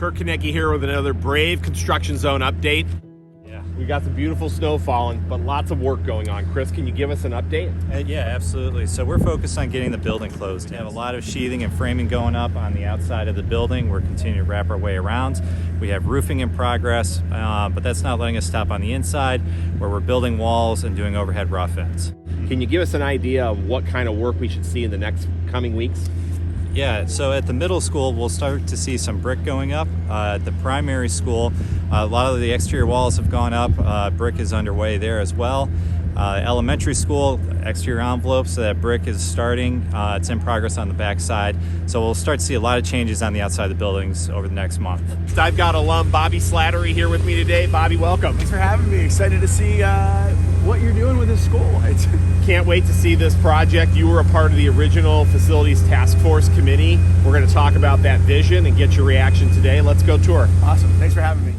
Kirk Konecki here with another Brave Construction Zone update. Yeah, we got some beautiful snow falling, but lots of work going on. Chris, can you give us an update? Yeah, absolutely. So we're focused on getting the building closed. We have a lot of sheathing and framing going up on the outside of the building. We're continuing to wrap our way around. We have roofing in progress, but that's not letting us stop on the inside, where we're building walls and doing overhead rough ends. Can you give us an idea of what kind of work we should see in the next coming weeks? Yeah, so at the middle school, we'll start to see some brick going up. At the primary school, a lot of the exterior walls have gone up. Brick is underway there as well. Elementary school, exterior envelopes, that brick is starting. It's in progress on the back side. So we'll start to see a lot of changes on the outside of the buildings over the next month. I've got alum Bobby Slattery here with me today. Bobby, welcome. Thanks for having me. Excited to see what you're doing with this school. Can't wait to see this project. You were a part of the original Facilities Task Force Committee. We're going to talk about that vision and get your reaction today. Let's go tour. Awesome. Thanks for having me.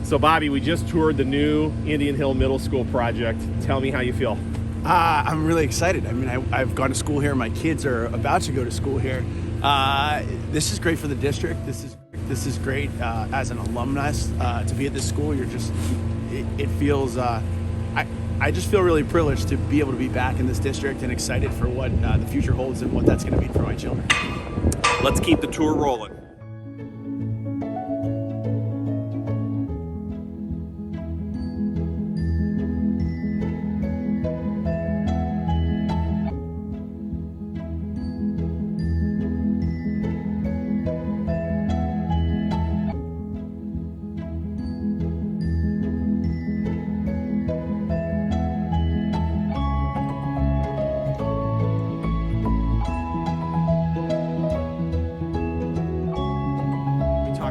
So Bobby, we just toured the new Indian Hill Middle School project. Tell me how you feel. I'm really excited. I mean, I've gone to school here. My kids are about to go to school here. This is great for the district. This is great as an alumnus to be at this school. It feels. I just feel really privileged to be able to be back in this district and excited for what the future holds and what that's going to mean for my children. Let's keep the tour rolling.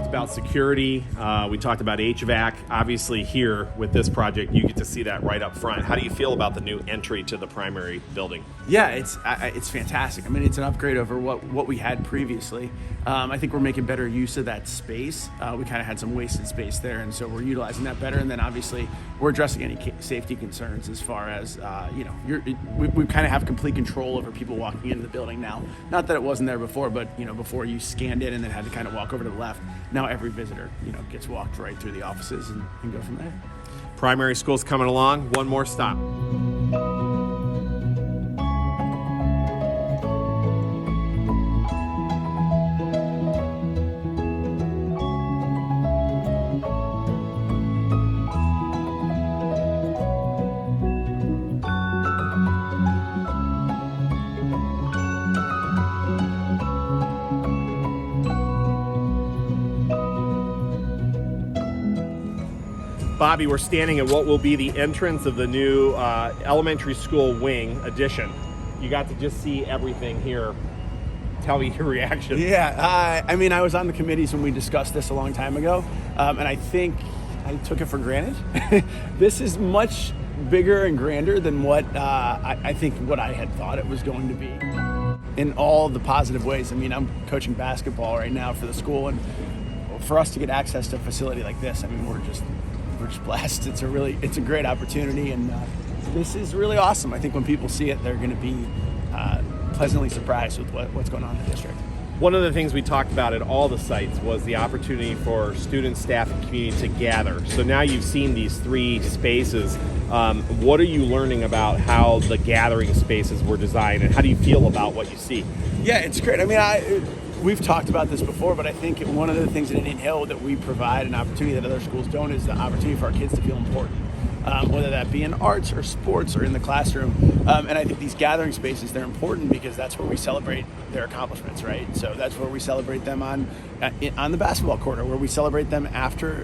About security, we talked about HVAC. Obviously here with this project you get to see that right up front. How do you feel about the new entry to the primary building? Yeah, it's fantastic. I mean, it's an upgrade over what we had previously. I think we're making better use of that space. We kind of had some wasted space there, and so we're utilizing that better. And then obviously we're addressing any safety concerns as far as we kind of have complete control over people walking into the building now. Not that it wasn't there before, but before you scanned in and then had to kind of walk over to the left. Now every visitor, gets walked right through the offices and go from there. Primary school's coming along. One more stop. Bobby, we're standing at what will be the entrance of the new elementary school wing addition. You got to just see everything here. Tell me your reaction. Yeah, I mean, I was on the committees when we discussed this a long time ago, and I think I took it for granted. This is much bigger and grander than what I think what I had thought it was going to be. In all the positive ways. I mean, I'm coaching basketball right now for the school, and for us to get access to a facility like this, I mean, we're just blessed. It's a great opportunity, and this is really awesome. I think when people see it, they're going to be pleasantly surprised with what's going on in the district. One of the things we talked about at all the sites was the opportunity for students, staff, and community to gather. So now you've seen these three spaces. What are you learning about how the gathering spaces were designed, and how do you feel about what you see? Yeah, it's great. I mean, we've talked about this before, but I think one of the things at Indian Hill that we provide an opportunity that other schools don't is the opportunity for our kids to feel important. whether that be in arts or sports or in the classroom. And I think these gathering spaces, they're important because that's where we celebrate their accomplishments, right? So that's where we celebrate them on the basketball court, or where we celebrate them after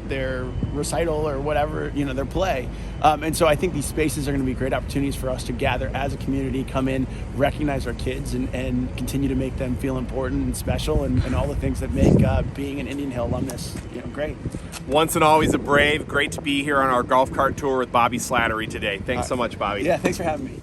their recital or whatever, their play. And so I think these spaces are going to be great opportunities for us to gather as a community, come in, recognize our kids, and continue to make them feel important and special, and all the things that make being an Indian Hill alumnus, great. Once and always a Brave. Great to be here on our golf cart tour with Bobby Slattery today. Thanks so much, Bobby. Yeah, thanks for having me.